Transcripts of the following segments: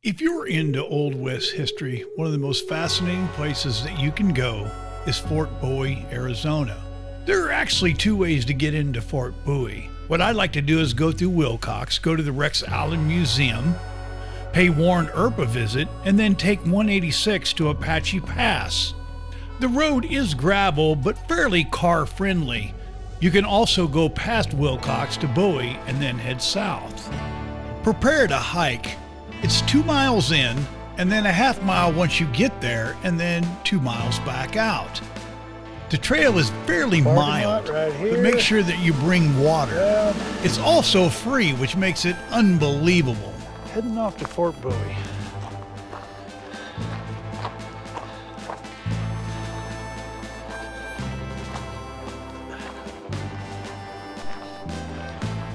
If you're into Old West history, one of the most fascinating places that you can go is Fort Buie, Arizona. There are actually two ways to get into Fort Buie. What I'd like to do is go through Wilcox, go to the Rex Allen Museum, pay Warren Earp a visit, and then take 186 to Apache Pass. The road is gravel, but fairly car-friendly. You can also go past Wilcox to Buie and then head south. Prepare to hike. It's 2 miles in, and then a half mile once you get there, and then 2 miles back out. The trail is fairly mild, right but make sure that you bring water. Yeah. It's also free, which makes it unbelievable. Heading off to Fort Buie.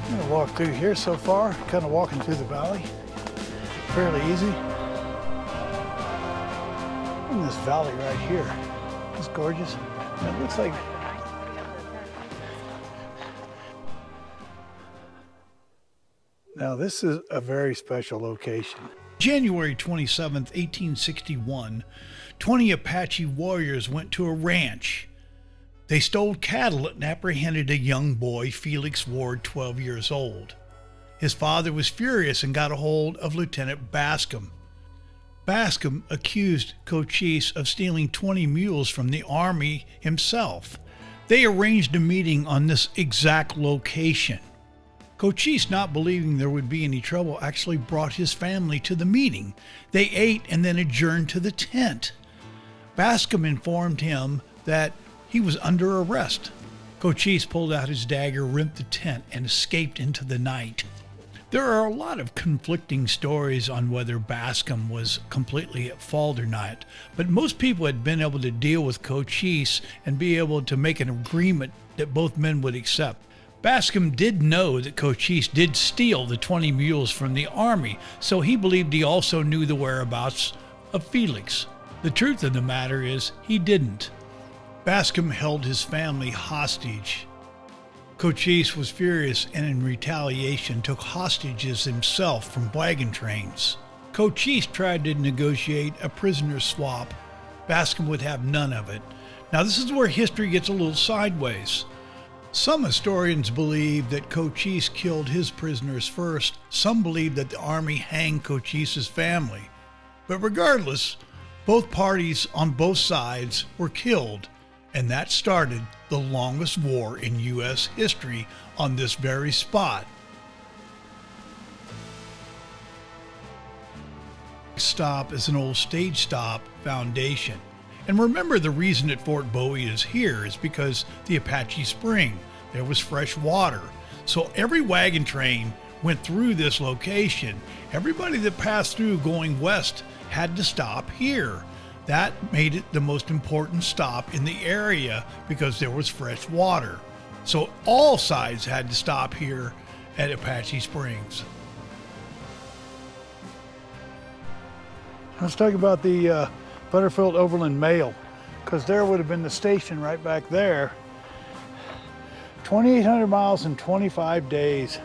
I'm going to walk through here so far, kind of walking through the valley. Fairly easy. In this valley right here. It's gorgeous. It looks like now this is a very special location. January 27th, 1861, 20 Apache warriors went to a ranch. They stole cattle and apprehended a young boy, Felix Ward, 12 years old. His father was furious and got a hold of Lieutenant Bascom. Bascom accused Cochise of stealing 20 mules from the army himself. They arranged a meeting on this exact location. Cochise, not believing there would be any trouble, actually brought his family to the meeting. They ate and then adjourned to the tent. Bascom informed him that he was under arrest. Cochise pulled out his dagger, ripped the tent, and escaped into the night. There are a lot of conflicting stories on whether Bascom was completely at fault or not, but most people had been able to deal with Cochise and be able to make an agreement that both men would accept. Bascom did know that Cochise did steal the 20 mules from the army, so he believed he also knew the whereabouts of Felix. The truth of the matter is, he didn't. Bascom held his family hostage. Cochise was furious and in retaliation took hostages himself from wagon trains. Cochise tried to negotiate a prisoner swap. Bascom would have none of it. Now this is where history gets a little sideways. Some historians believe that Cochise killed his prisoners first. Some believe that the army hanged Cochise's family. But regardless, both parties on both sides were killed, and that started the longest war in U.S. history on this very spot. Stop is an old stage stop foundation. And remember, the reason that Fort Buie is here is because the Apache Spring. There was fresh water. So every wagon train went through this location. Everybody that passed through going west had to stop here. That made it the most important stop in the area because there was fresh water. So all sides had to stop here at Apache Springs. Let's talk about the Butterfield Overland Mail, because there would have been the station right back there. 2,800 miles in 25 days.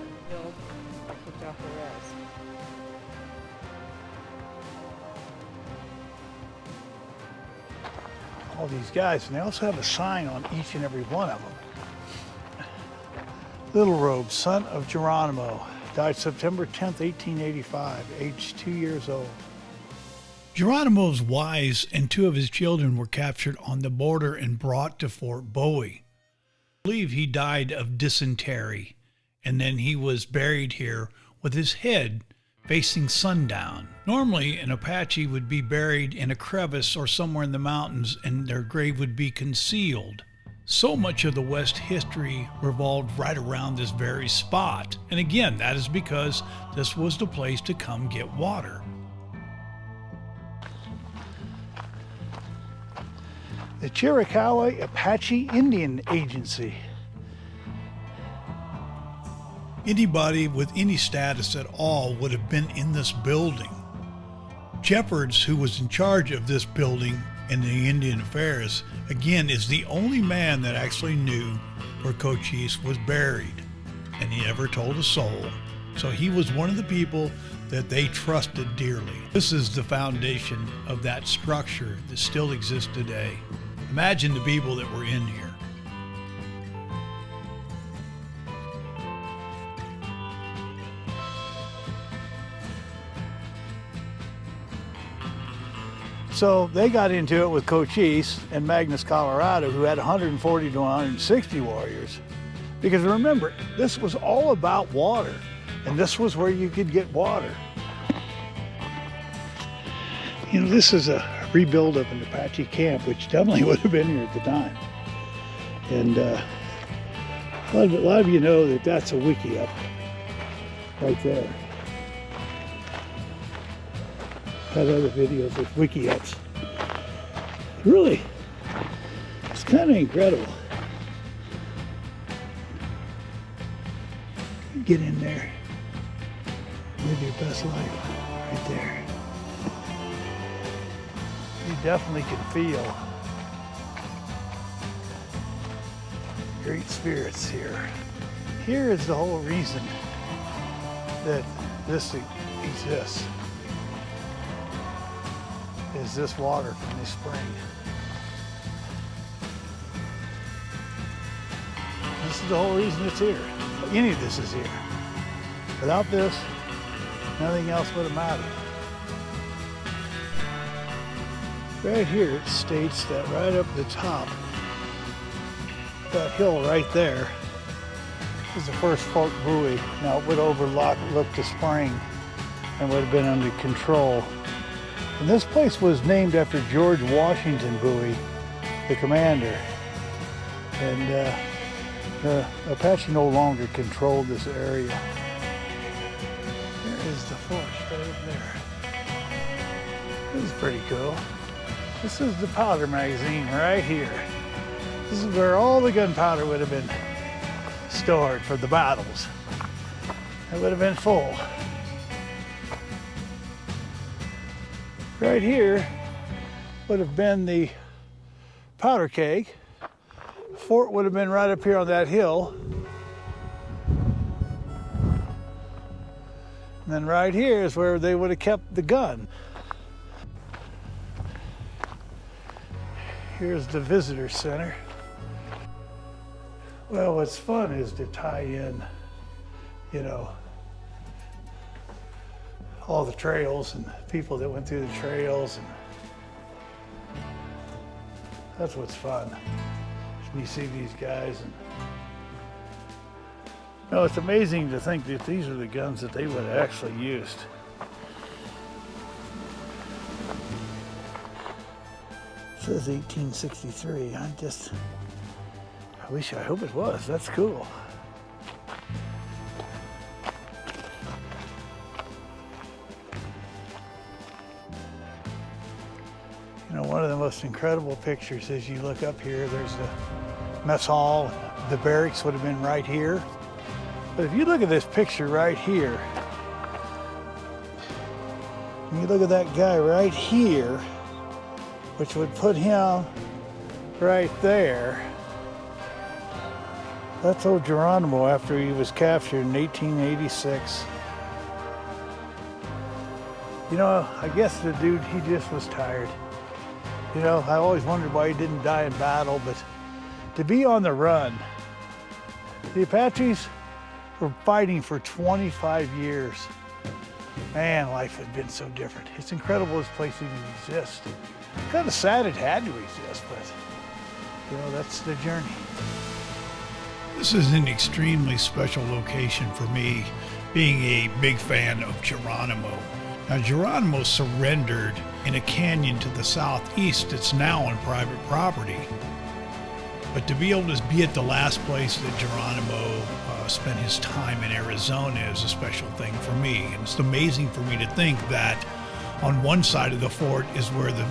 All these guys, and they also have a sign on each and every one of them. Little Robe, son of Geronimo, died September 10th, 1885, aged 2 years old. Geronimo's wives and 2 of his children were captured on the border and brought to Fort Buie. I believe he died of dysentery, and then he was buried here with his head facing sundown. Normally, an Apache would be buried in a crevice or somewhere in the mountains, and their grave would be concealed. So much of the West history revolved right around this very spot. And again, that is because this was the place to come get water. The Chiricahua Apache Indian Agency. Anybody with any status at all would have been in this building. Jeffords, who was in charge of this building and the Indian affairs, again, is the only man that actually knew where Cochise was buried, and he never told a soul. So he was one of the people that they trusted dearly. This is the foundation of that structure that still exists today. Imagine the people that were in here. So they got into it with Cochise and Magnus, Colorado, who had 140 to 160 warriors. Because remember, this was all about water, and this was where you could get water. You know, this is a rebuild of an Apache camp, which definitely would have been here at the time. And a lot of you know that that's a wiki up right there. Had other videos with wiki ups. Really, it's kind of incredible. Get in there, live your best life right there. You definitely can feel great spirits here. Here is the whole reason that this exists, is this water from this spring. This is the whole reason it's here. Any of this is here. Without this, nothing else would have mattered. Right here it states that right up the top, that hill right there, is the first Fort Buie. Now it would overlook the spring and would have been under control. And this place was named after George Washington Buie, the commander. And the Apache no longer controlled this area. There is the fort right up there. This is pretty cool. This is the powder magazine right here. This is where all the gunpowder would have been stored for the battles. It would have been full. Right here would have been the powder keg. The fort would have been right up here on that hill. And then right here is where they would have kept the gun. Here's the visitor center. Well, what's fun is to tie in, you know, all the trails and people that went through the trails, and that's what's fun. When you see these guys, and no, it's amazing to think that these are the guns that they would have actually used. It says 1863. I hope it was. That's cool. You know, one of the most incredible pictures is you look up here, there's the mess hall. The barracks would have been right here. But if you look at this picture right here, and you look at that guy right here, which would put him right there. That's old Geronimo after he was captured in 1886. You know, I guess the dude, he just was tired. You know, I always wondered why he didn't die in battle, but to be on the run, the Apaches were fighting for 25 years. Man, life had been so different. It's incredible this place even exists. Kind of sad it had to exist, but you know, that's the journey. This is an extremely special location for me, being a big fan of Geronimo. Now, Geronimo surrendered in a canyon to the southeast that's now on private property. But to be able to be at the last place that Geronimo spent his time in Arizona is a special thing for me. And it's amazing for me to think that on one side of the fort is where the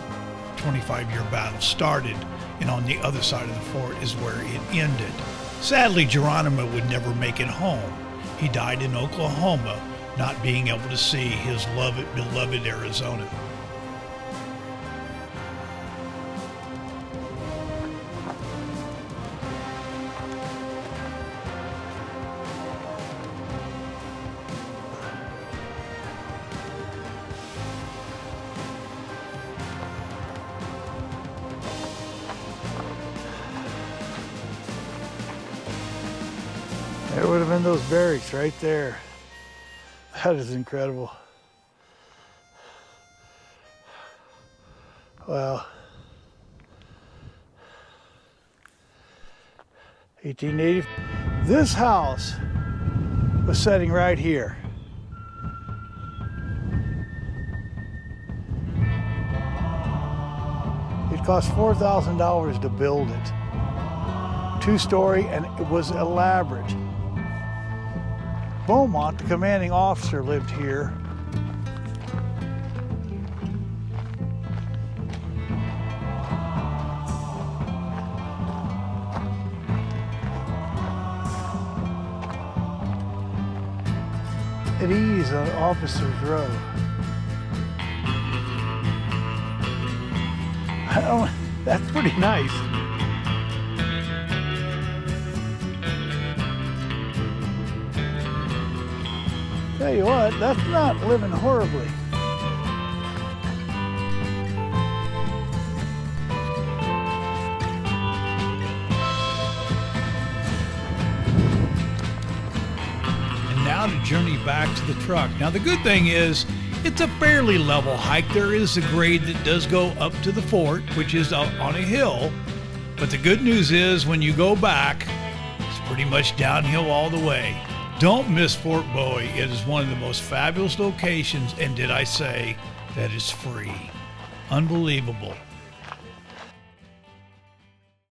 25-year battle started, and on the other side of the fort is where it ended. Sadly, Geronimo would never make it home. He died in Oklahoma, not being able to see his beloved Arizona. have been those barracks right there. That is incredible. Wow. 1880. This house was sitting right here. It cost $4,000 to build it. 2-story, and it was elaborate. Beaumont, the commanding officer, lived here. At ease on Officers Row. That's pretty nice. Tell you what, that's not living horribly. And now to journey back to the truck. Now the good thing is, it's a fairly level hike. There is a grade that does go up to the fort, which is out on a hill. But the good news is when you go back, it's pretty much downhill all the way. Don't miss Fort Buie. It is one of the most fabulous locations, and did I say that it's free? Unbelievable.